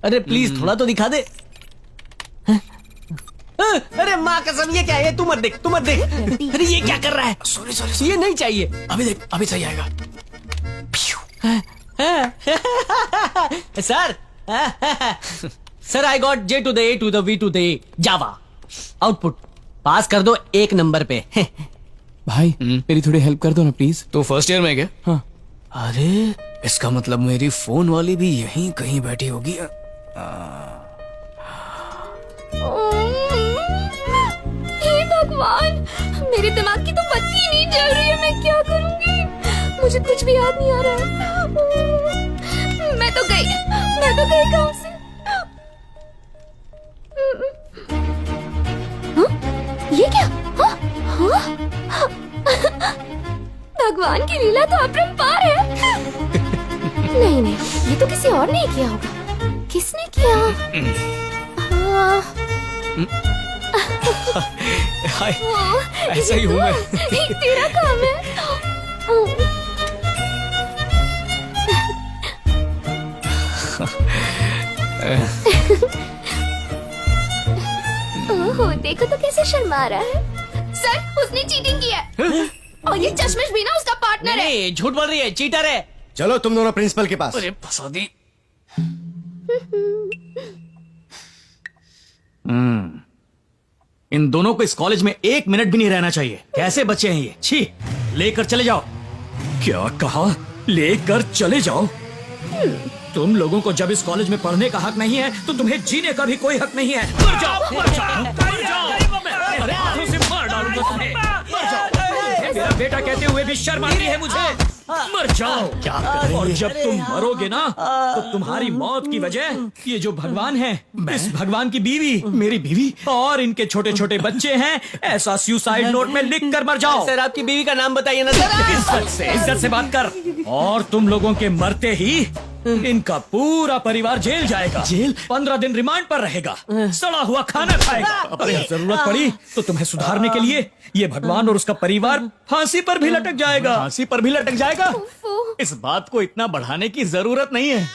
अरे प्लीज थोड़ा तो दिखा दे। अरे माँ कसम, ये क्या है? तू मत देख, तू मत देख। अरे ये क्या कर रहा है? सॉरी सॉरी, ये नहीं चाहिए। अभी देख, अभी सही आएगा। Sir sir, I got J to the A to the V to the Java. Output pass कर दो 1 नंबर पे। भाई मेरी थोड़ी हेल्प कर दो ना प्लीज। तू फर्स्ट ईयर में क्या? हाँ। अरे इसका मतलब मेरी फोन वाली भी यहीं कहीं बैठी होगी। हे भगवान, मेरे दिमाग की तो बत्ती ही नहीं जल रही है। मैं क्या करूंगी? मुझे कुछ भी याद नहीं आ रहा है। मैं तो गई गाँव से। हाँ? ये क्या? हाँ? हाँ? भगवान की लीला तो अपरंपार है। नहीं, ये तो किसी और ने किया होगा। किसने किया? हाय, ऐसा ही हूँ मैं। एक तेरा काम है। ओहो, देखो तो कैसे शर्मा रहा है। सर, उसने चीटिंग की है। और ये चश्मिश भी ना उसका पार्टनर है। नहीं, झूठ बोल रही है, चीटर है। चलो तुम दोनों प्रिंसिपल के पास। अरे फंसा दी। इन दोनों को इस कॉलेज में 1 मिनट भी नहीं रहना चाहिए। कैसे बच्चे हैं ये? छी, लेकर चले जाओ। क्या कहा? लेकर चले जाओ? तुम लोगों को जब इस कॉलेज में पढ़ने का हक नहीं है तो तुम्हें जीने का भी कोई हक नहीं है। मर जाओ, मर जाओ, मर जाओ। मैं अपने हाथों से मार डालूंगा तुम्हें। मर जाओ। मेरा बेटा कहते हुए भी शर्म आती है मुझे। मर जाओ। और जब तुम मरोगे ना तो तुम्हारी मौत की वजह ये जो भगवान है, इस भगवान की बीवी, मेरी बीवी और इनके छोटे छोटे बच्चे हैं, ऐसा सुसाइड नोट में लिख कर मर जाओ। सर, आपकी बीवी का नाम बताइए ना सर। इज्जत से बात कर। और तुम लोगों के मरते ही इनका पूरा परिवार जेल जाएगा। जेल? 15 दिन रिमांड पर रहेगा, सड़ा हुआ खाना खाएगा। अगर जरूरत पड़ी तो तुम्हें सुधारने के लिए ये भगवान और उसका परिवार फांसी पर भी लटक जाएगा। फांसी पर भी लटक जाएगा? इस बात को इतना बढ़ाने की जरूरत नहीं है।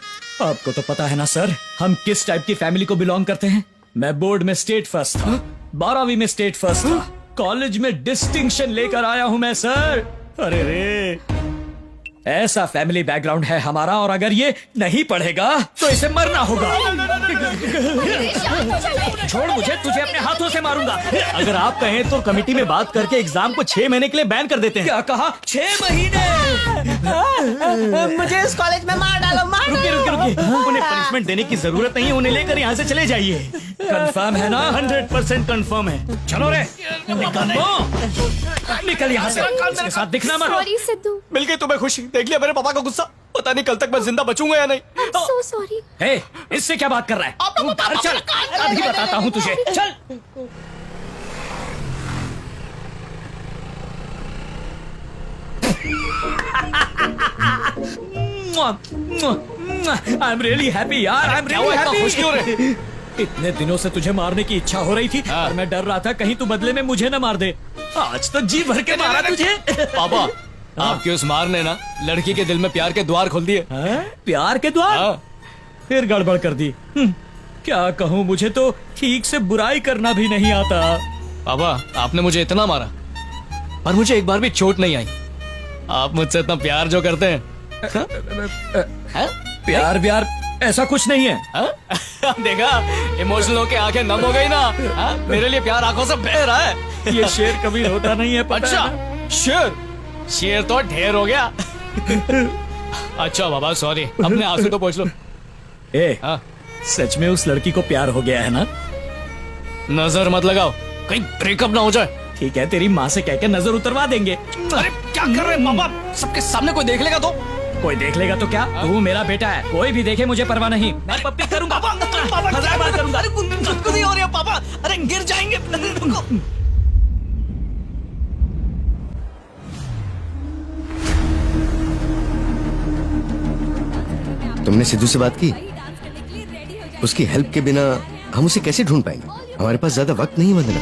आपको तो पता है ना सर, हम किस टाइप की फैमिली को बिलोंग करते हैं। मैं बोर्ड में स्टेट फर्स्ट था, 12वीं में स्टेट फर्स्ट था, कॉलेज में डिस्टिंक्शन लेकर आया हूं मैं सर। अरे रे, ऐसा फैमिली बैकग्राउंड है हमारा, और अगर ये नहीं पढ़ेगा तो इसे मरना होगा। छोड़ मुझे, तुझे अपने हाथों से मारूंगा। अगर आप कहें तो कमेटी में बात करके एग्जाम को 6 महीने के लिए बैन कर देते हैं। क्या कहा? 6 महीने? मुझे इस कॉलेज में मार डालो, मार रुकिए डालो। रुकिए रुकिए, उन्हें पनिशमेंट देने की जरूरत नहीं है। उन्हें लेकर यहाँ से चले जाइए। कंफर्म है ना? 100% कंफर्म है। चलो रे, निकल यहाँ से। इसके साथ दिखना मत। सॉरी सिद्धू। मिल गई तुम्हें खुशी। देख लिया मेरे पापा का गुस्सा। पता नहीं कल तक मैं जिंदा बचूंगा या नहीं। So sorry. हे, इससे क्या बात कर रहा है? तू घर चल, अभी बताता हूँ तुझे। चल। आई एम रियली हैप्पी यार, आई एम रियली हैप्पी। खुश क्यों रहे? इतने दिनों से तुझे मारने की इच्छा हो रही थी और मैं डर रहा था कहीं तू बदले में मुझे न मार दे। आज तो जी भर के मारा तुझे। पापा, आपके उस मार ने ना लड़की के दिल में प्यार के द्वार खोल दिए। प्यार के द्वार? हाँ। फिर गड़बड़ कर दी। क्या कहूँ, मुझे तो ठीक से बुराई करना भी नहीं आता। पापा, आपने मुझे इतना मारा पर मुझे एक बार भी चोट नहीं आई। आप मुझसे इतना प्यार जो करते हैं। प्यार व्यार ऐसा कुछ नहीं है। देखा, इमोशनल होके आंखें नम हो गई ना। मेरे लिए प्यार आंखों से बह रहा है। ये शेर कभी होता नहीं है, पता अच्छा, है ना? शेर? शेर तो ढेर हो गया। अच्छा बाबा, सॉरी, अपने आंसू तो पोंछ लो। ए, हाँ? सच में उस लड़की को प्यार हो गया है ना? नजर मत लगाओ, कहीं ब्रेकअप ना हो जाए। ठीक है, तेरी माँ से कह के नजर उतरवा देंगे। अरे क्या कर रहे हैं पापा? सबके सामने कोई देख लेगा तो? कोई देख लेगा तो क्या? तू मेरा बेटा है, कोई भी देखे मुझे परवाह नहीं। मैं पप्पी करूंगा, हजार बार करूंगा। अरे कुछ नहीं हो रही है पापा। अरे गिर जाएंगे। तुमने सिद्धू से बात की? उसकी हेल्प के बिना हम उसे कैसे ढूंढ पाएंगे? हमारे पास ज्यादा वक्त नहीं वंदना।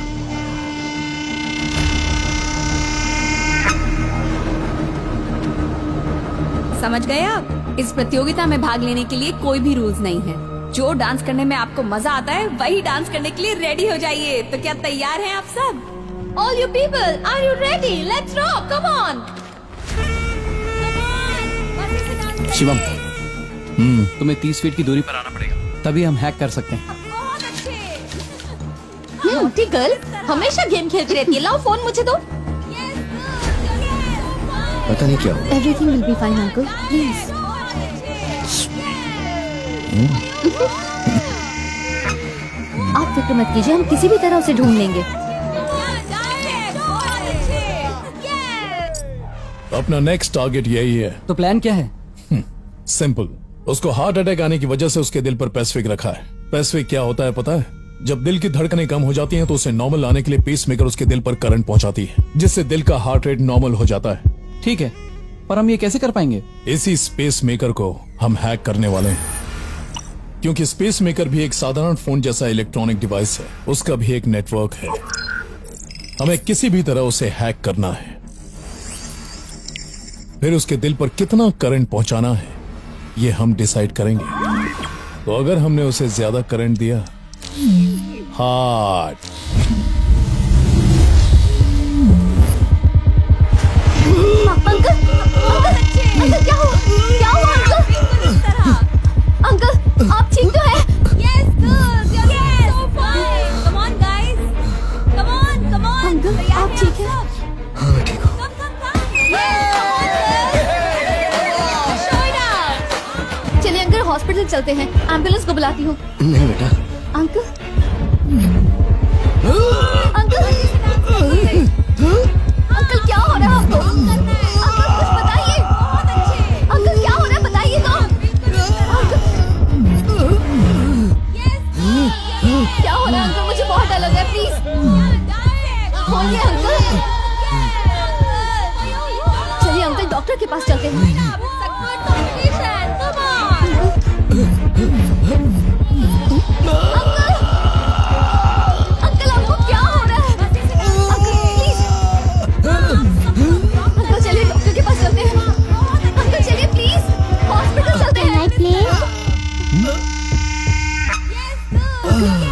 समझ गए आप? इस प्रतियोगिता में भाग लेने के लिए कोई भी रूल्स नहीं है। जो डांस करने में आपको मजा आता है वही डांस करने के लिए रेडी हो जाइए। तो क्या तैयार हैं आप सब? All you people, are you ready? Let's rock. Come on. Shivam तुम्हें 30 फीट की दूरी पर आना पड़ेगा, तभी हम हैक कर सकते हैं। बहुत अच्छे। Naughty girl, हमेशा गेम खेलती रहती है। लाओ फोन मुझे दो। पता नहीं क्या हुआ। Everything will be fine, uncle. Please. आप फिक्र मत कीजिए, हम किसी भी तरह उसे ढूंढ लेंगे। अपना नेक्स्ट टारगेट यही है। तो प्लान क्या है? सिंपल, उसको हार्ट अटैक आने की वजह से उसके दिल पर पैसिफिक रखा है। पैसिफिक क्या होता है पता है? जब दिल की धड़कनें कम हो जाती हैं तो उसे नॉर्मल लाने के लिए पेसमेकर उसके दिल पर करंट पहुंचाती है, जिससे दिल का हार्ट रेट नॉर्मल हो जाता है। ठीक है, पर हम ये कैसे कर पाएंगे? इसी स्पेस मेकर को हम हैक करने वाले हैं, क्योंकि स्पेस मेकर भी एक साधारण फोन जैसा इलेक्ट्रॉनिक डिवाइस है, उसका भी एक नेटवर्क है। हमें किसी भी तरह उसे हैक करना है, फिर उसके दिल पर कितना करंट पहुंचाना है ये हम डिसाइड करेंगे। तो अगर हमने उसे ज्यादा करंट दिया, हार्ट अंकल क्या हुआ? क्या हुआ अंकल? आप ठीक तो है? Yes, good. You're so fine. Come on, guys. Come on, come on. Uncle आप ठीक है? हाँ मैं ठीक हूँ। Come, come, come. Yes, show it up. चलिए अंकल हॉस्पिटल चलते हैं, एम्बुलेंस को बुलाती हूँ। नहीं बेटा, अंकल अंकल अंकल क्या हो रहा है आपको? अंकल कुछ बताइए। अंकल क्या हो रहा है बताइए तो। क्या हो रहा है अंकल? मुझे बहुत डर लग रहा है, प्लीज खोलिए अंकल। चलिए अंकल डॉक्टर के पास चलते हैं। अंकल आपको क्या हो रहा है? अंकल प्लीज अंकल चलिए डॉक्टर के पास चलते हैं। अंकल चलिए प्लीज हॉस्पिटल चलते हैं।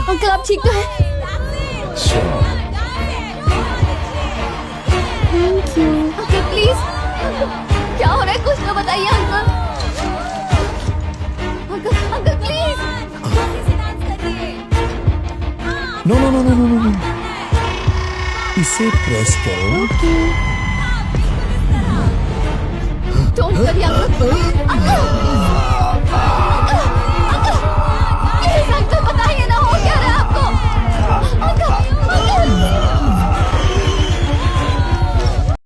अंकल आप ठीक तो हैं? Thank you uncle. प्लीज क्या हो रहा है कुछ तो बताइए uncle. Uncle uncle please. No no no no no no, इसे प्रेस करो। Don't worry uncle. अंकल